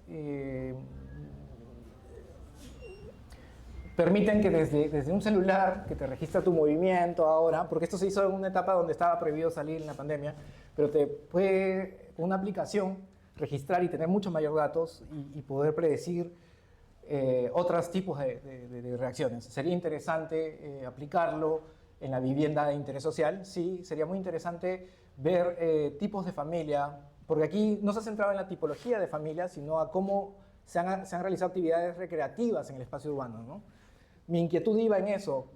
permiten que desde un celular que te registra tu movimiento ahora, porque esto se hizo en una etapa donde estaba prohibido salir en la pandemia, pero te puede, con una aplicación, registrar y tener muchos mayores datos y poder predecir otros tipos de reacciones. Sería interesante aplicarlo en la vivienda de interés social. Sí, sería muy interesante ver tipos de familia, porque aquí no se ha centrado en la tipología de familia, sino a cómo se han realizado actividades recreativas en el espacio urbano, ¿no? Mi inquietud iba en eso.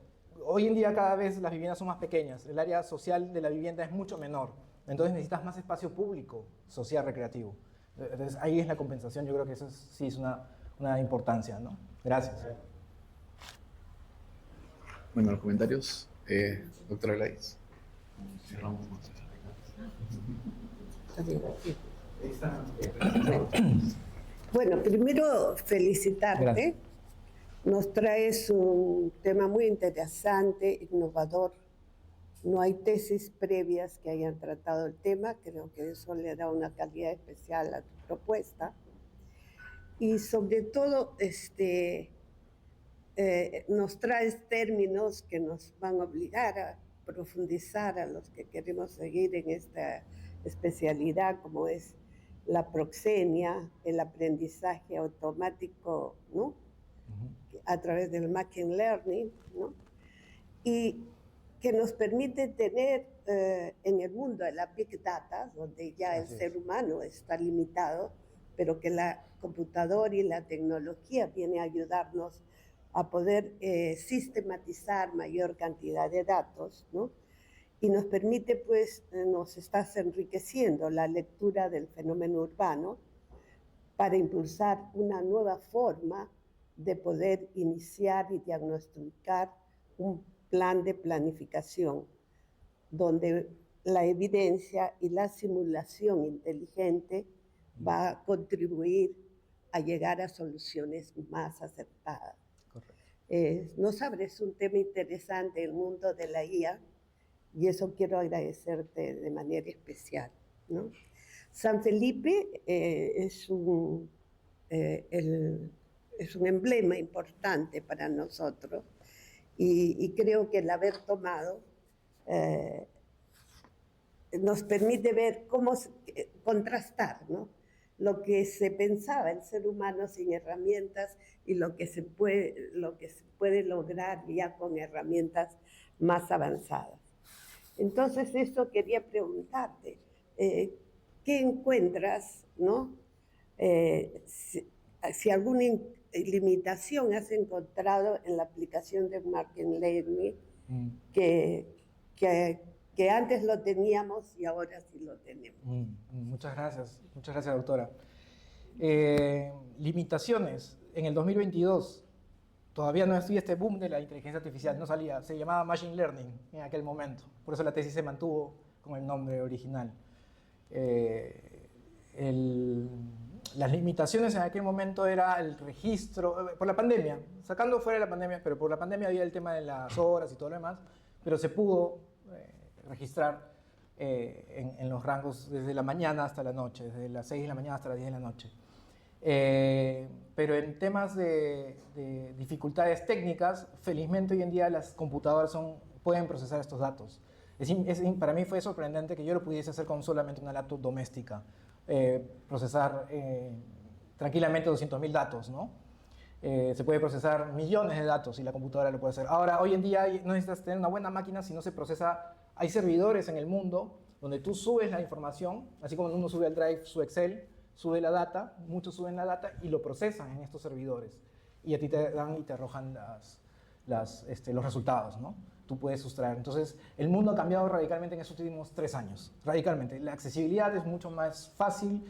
Hoy en día cada vez las viviendas son más pequeñas, el área social de la vivienda es mucho menor, entonces necesitas más espacio público, social, recreativo. Entonces ahí es la compensación, yo creo que eso sí es una importancia, ¿no? Gracias. Bueno, los comentarios, doctora Gladys. Bueno, primero felicitarte. Gracias. Nos traes un tema muy interesante, innovador. No hay tesis previas que hayan tratado el tema. Creo que eso le da una calidad especial a tu propuesta. Y sobre todo, nos traes términos que nos van a obligar a profundizar a los que queremos seguir en esta especialidad, como es la proxemia, el aprendizaje automático, ¿no? A través del Machine Learning, ¿no? Y que nos permite tener en el mundo de la Big Data, donde ya el ser humano está limitado, pero que la computadora y la tecnología viene a ayudarnos a poder sistematizar mayor cantidad de datos, ¿no? Y nos permite, pues, nos estás enriqueciendo la lectura del fenómeno urbano para impulsar una nueva forma de poder iniciar y diagnosticar un plan de planificación, donde la evidencia y la simulación inteligente va a contribuir a llegar a soluciones más acertadas. Nos abres un tema interesante, el mundo de la IA, y eso quiero agradecerte de manera especial, ¿no? San Felipe es un emblema importante para nosotros y creo que el haber tomado nos permite ver cómo contrastar, ¿no? Lo que se pensaba el ser humano sin herramientas y lo que se puede lograr ya con herramientas más avanzadas. Entonces, eso quería preguntarte, ¿qué encuentras, ¿no? Si alguna limitación has encontrado en la aplicación de Machine Learning que antes lo teníamos y ahora sí lo tenemos. Muchas gracias, doctora. Limitaciones. En el 2022 todavía no existía este boom de la inteligencia artificial, no salía, se llamaba Machine Learning en aquel momento, por eso la tesis se mantuvo con el nombre original. Las limitaciones en aquel momento era el registro, por la pandemia, sacando fuera la pandemia, pero por la pandemia había el tema de las horas y todo lo demás, pero se pudo registrar en los rangos desde la mañana hasta la noche, desde las 6 de la mañana hasta las 10 de la noche. Pero en temas de dificultades técnicas, felizmente hoy en día las computadoras pueden procesar estos datos. Para mí fue sorprendente que yo lo pudiese hacer con solamente una laptop doméstica, procesar tranquilamente 200.000 datos, ¿no? Se puede procesar millones de datos y la computadora lo puede hacer. Ahora, hoy en día no necesitas tener una buena máquina, sino se procesa. Hay servidores en el mundo donde tú subes la información, así como uno sube al Drive su Excel, sube la data, muchos suben la data y lo procesan en estos servidores. Y a ti te dan y te arrojan los resultados, ¿no? Tú puedes sustraer. Entonces, el mundo ha cambiado radicalmente en estos últimos 3 años. Radicalmente. La accesibilidad es mucho más fácil,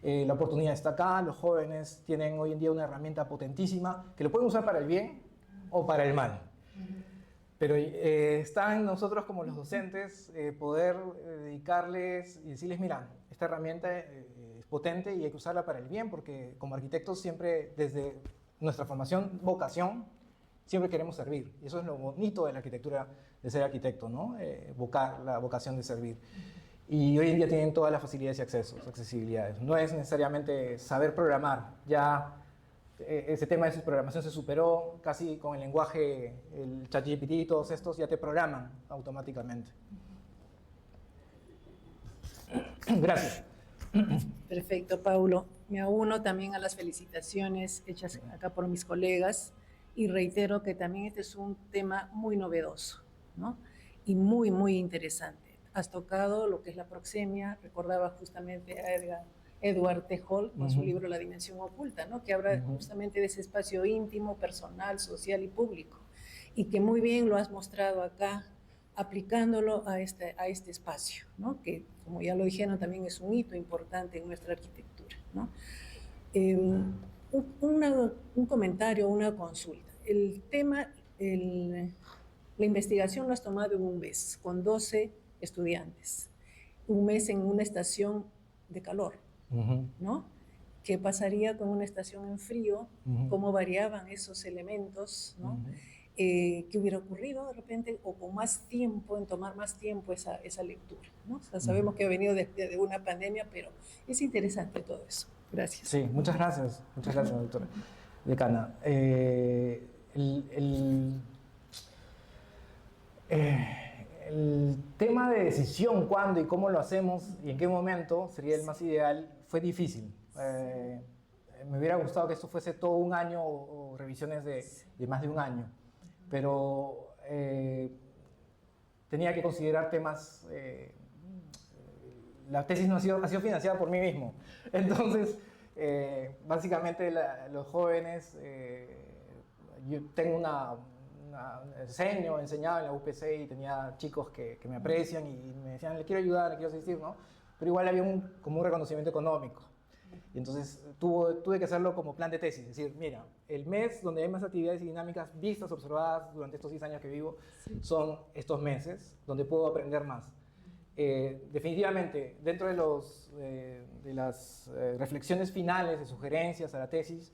la oportunidad está acá, los jóvenes tienen hoy en día una herramienta potentísima que lo pueden usar para el bien o para el mal. Pero está en nosotros como los docentes poder dedicarles y decirles, mira, esta herramienta es potente y hay que usarla para el bien, porque como arquitectos siempre, desde nuestra formación, vocación, siempre queremos servir. Y eso es lo bonito de la arquitectura, de ser arquitecto, ¿no? La vocación de servir. Y hoy en día tienen todas las facilidades y accesos, accesibilidades. No es necesariamente saber programar. Ya ese tema de su programación se superó casi con el lenguaje, el ChatGPT y todos estos ya te programan automáticamente. Gracias. Perfecto, Paulo. Me uno también a las felicitaciones hechas acá por mis colegas y reitero que también este es un tema muy novedoso, ¿no? Y muy, muy interesante. Has tocado lo que es la proxemia, recordaba justamente a Edward T. Hall con su libro La Dimensión Oculta, ¿no? Que habla justamente de ese espacio íntimo, personal, social y público, y que muy bien lo has mostrado acá, aplicándolo a este espacio, ¿no? Que, como ya lo dijeron, también es un hito importante en nuestra arquitectura, ¿no? Un comentario, una consulta. El tema, la investigación lo has tomado en un mes, con 12 estudiantes, un mes en una estación de calor, ¿no? ¿Qué pasaría con una estación en frío? ¿Cómo variaban esos elementos, ¿no? ¿Qué hubiera ocurrido de repente o con más tiempo, en tomar más tiempo esa lectura, ¿no? O sea, sabemos que ha venido de una pandemia, pero es interesante todo eso. Gracias. Sí, muchas gracias, doctora decana. el, el tema de decisión, cuándo y cómo lo hacemos y en qué momento sería el más ideal, fue difícil. Me hubiera gustado que esto fuese todo un año o revisiones de más de un año, pero tenía que considerar temas. La tesis no ha sido financiada por mí mismo, entonces básicamente los jóvenes, yo tengo enseñaba en la UPC y tenía chicos que me aprecian y me decían, le quiero ayudar, le quiero asistir, ¿no? Pero igual había como un reconocimiento económico. Y entonces tuve que hacerlo como plan de tesis, es decir, mira, el mes donde hay más actividades y dinámicas vistas, observadas durante estos 10 años que vivo, son estos meses donde puedo aprender más. Definitivamente, dentro de las reflexiones finales, de sugerencias a la tesis,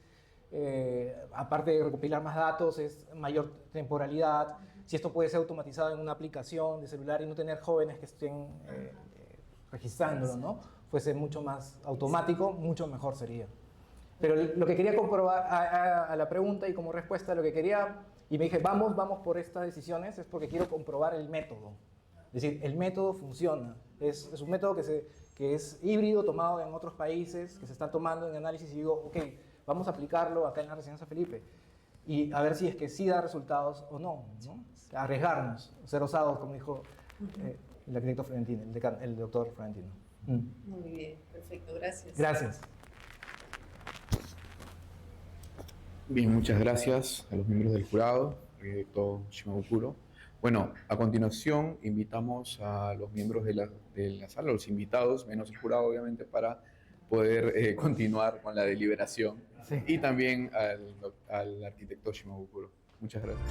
aparte de recopilar más datos, es mayor temporalidad, si esto puede ser automatizado en una aplicación de celular y no tener jóvenes que estén registrándolo, ¿no? Fuese mucho más automático, mucho mejor sería. Pero lo que quería comprobar a la pregunta y como respuesta, lo que quería, y me dije, vamos por estas decisiones, es porque quiero comprobar el método. Es decir, el método funciona. Es un método que es híbrido, tomado en otros países, que se está tomando en análisis y digo, ok, vamos a aplicarlo acá en la Residencia Felipe y a ver si es que sí da resultados o no, ¿no? Arriesgarnos, ser osados, como dijo el arquitecto Florentino, el doctor Florentino. Muy bien, perfecto, gracias. Gracias. Bien, muchas gracias a los miembros del jurado, arquitecto Shimabukuro. Bueno, a continuación invitamos a los miembros de la sala, los invitados, menos el jurado obviamente, para poder continuar con la deliberación. Sí. Y también al arquitecto Shimabukuro. Muchas gracias.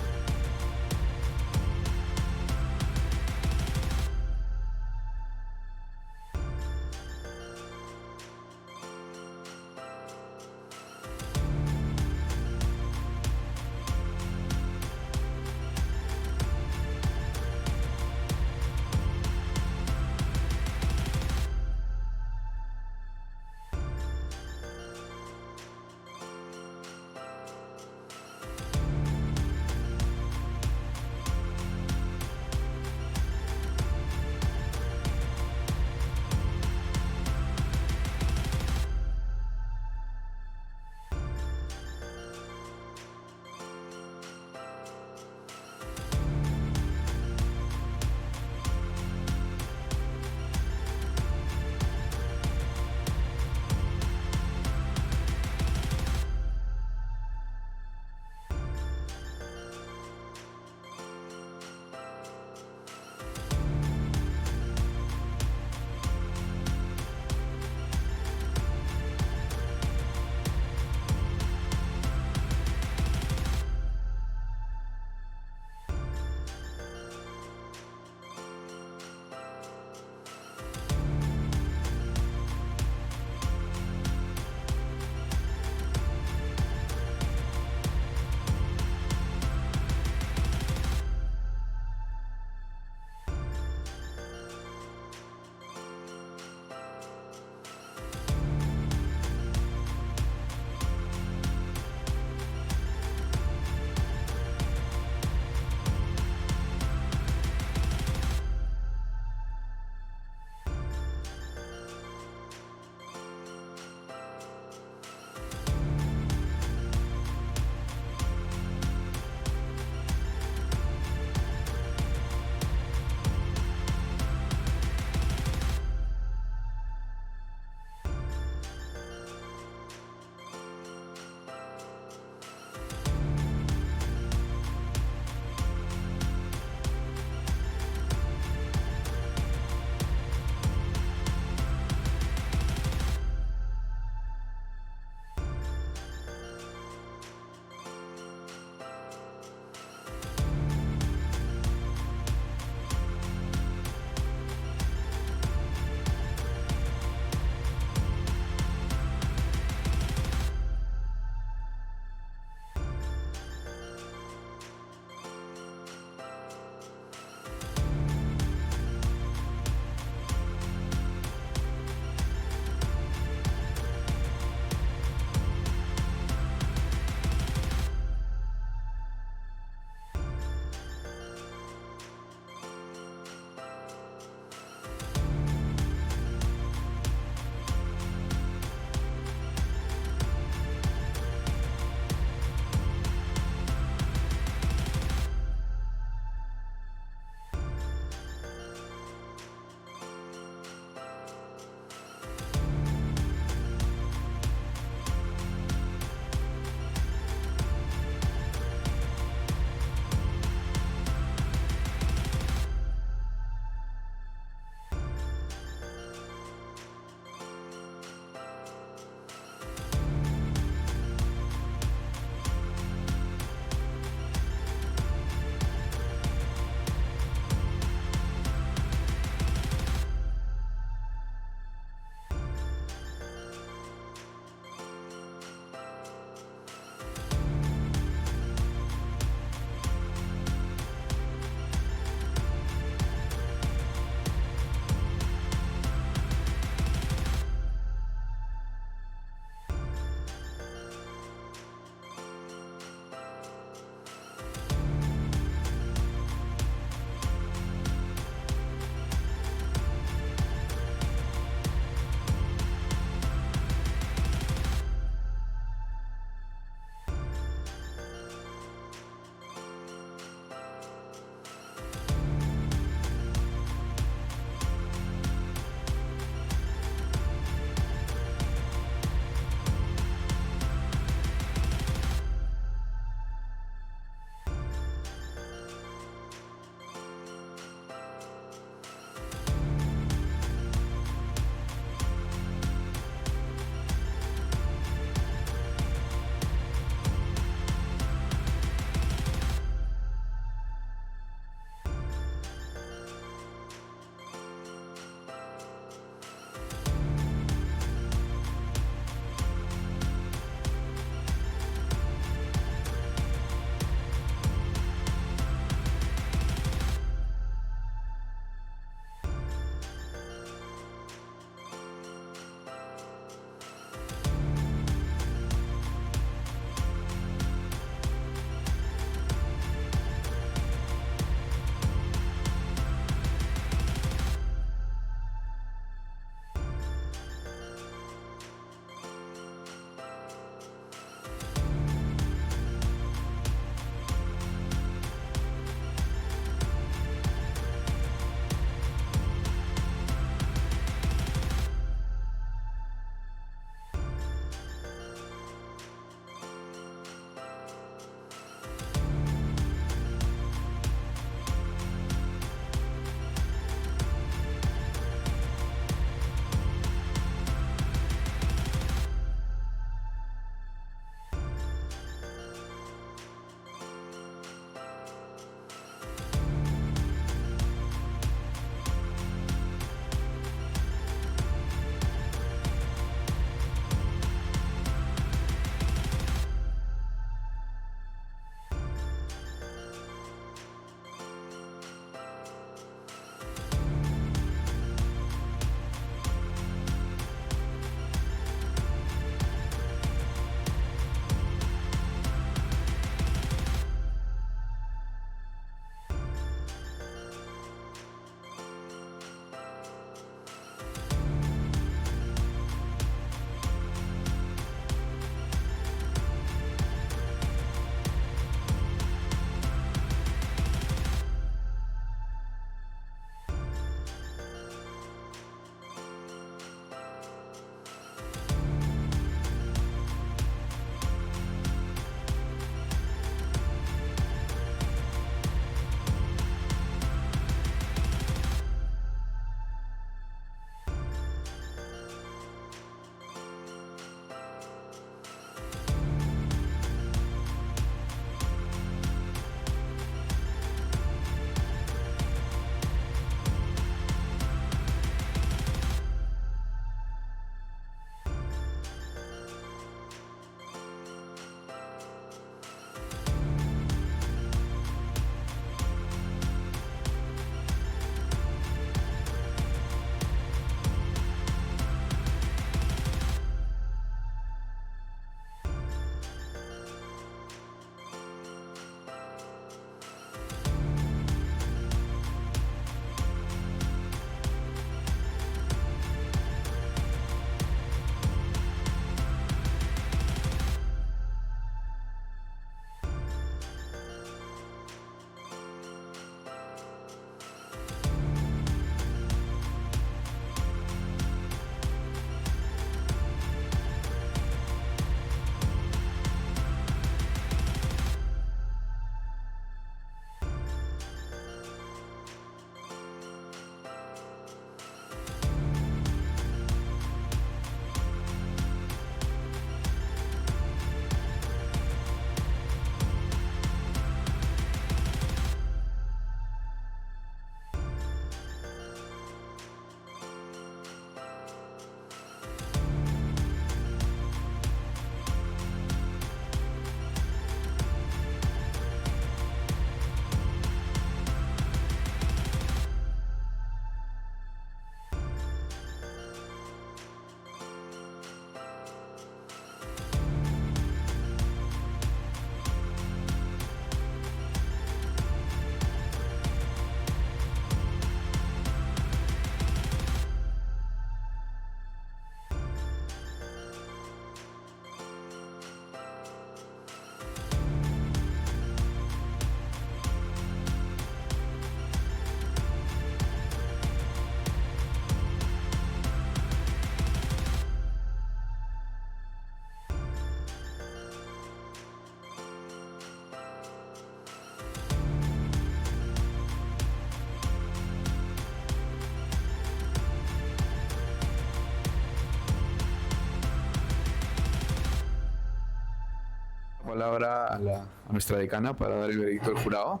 palabra a nuestra decana para dar el veredicto del jurado.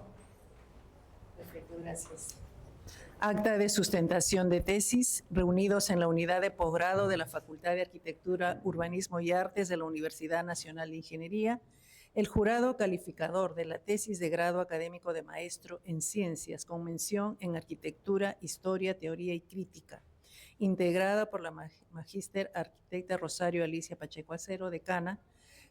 Perfecto, gracias. Acta de sustentación de tesis, reunidos en la unidad de posgrado de la Facultad de Arquitectura, Urbanismo y Artes de la Universidad Nacional de Ingeniería, el jurado calificador de la tesis de grado académico de maestro en Ciencias con mención en Arquitectura, Historia, Teoría y Crítica, integrada por la magíster arquitecta Rosario Alicia Pacheco Acero, decana,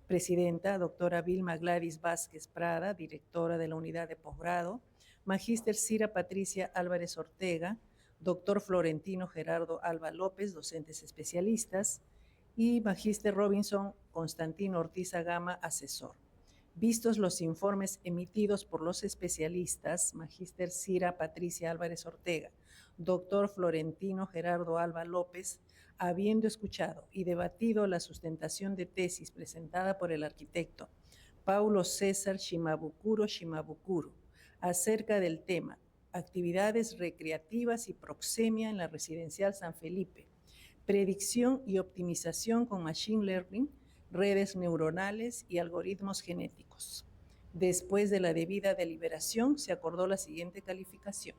presidenta, doctora Vilma Gladys Vázquez Prada, directora de la unidad de posgrado, magíster Cira Patricia Álvarez Ortega, doctor Florentino Gerardo Alba López, docentes especialistas, y magíster Robinson Constantino Ortiz Gama, asesor. Vistos los informes emitidos por los especialistas, magíster Cira Patricia Álvarez Ortega, doctor Florentino Gerardo Alba López, habiendo escuchado y debatido la sustentación de tesis presentada por el arquitecto Paulo César Shimabukuro acerca del tema actividades recreativas y proxemia en la residencial San Felipe, predicción y optimización con machine learning, redes neuronales y algoritmos genéticos. Después de la debida deliberación, se acordó la siguiente calificación.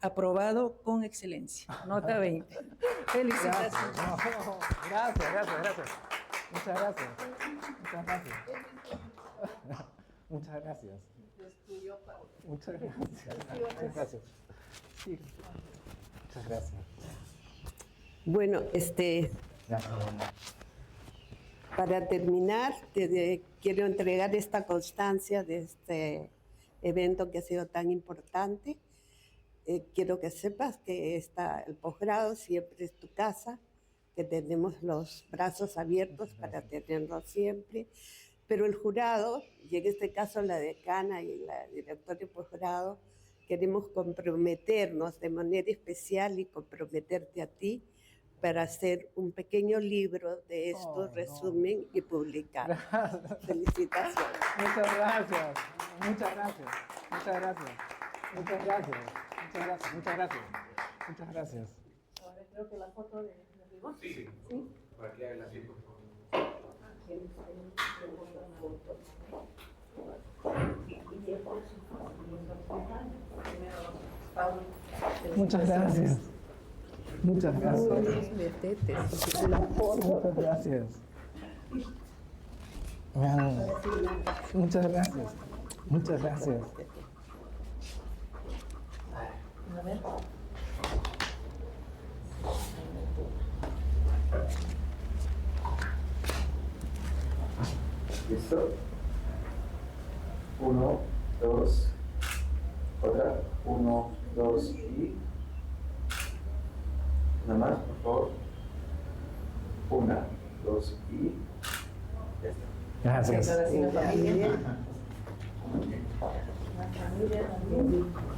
Aprobado con excelencia. Nota 20. Felicitaciones. Gracias. Muchas gracias. Muchas gracias. Muchas gracias. Sí. Muchas gracias. Bueno, para terminar, quiero entregar esta constancia de este evento que ha sido tan importante. Quiero que sepas que el posgrado siempre es tu casa, que tenemos los brazos abiertos para tenerlo siempre, pero el jurado, y en este caso la decana y la directora de posgrado, queremos comprometernos de manera especial y comprometerte a ti para hacer un pequeño libro de esto, resumen y publicar. Gracias. Felicitaciones. Muchas gracias. Muchas gracias. Muchas gracias. Muchas gracias. Muchas gracias. Muchas gracias. Muchas gracias. Ahora creo que la foto de Rigor. Sí. Para que hagan la firma, por favor. Muchas gracias. Muchas gracias. Muchas gracias. Muchas gracias. Muchas gracias. A ver. ¿Listo? 1, 2, otra, 1, 2 y... Nada más, por favor. 1, 2 y... Ya está. Gracias. Ahora sí, la familia. La familia también.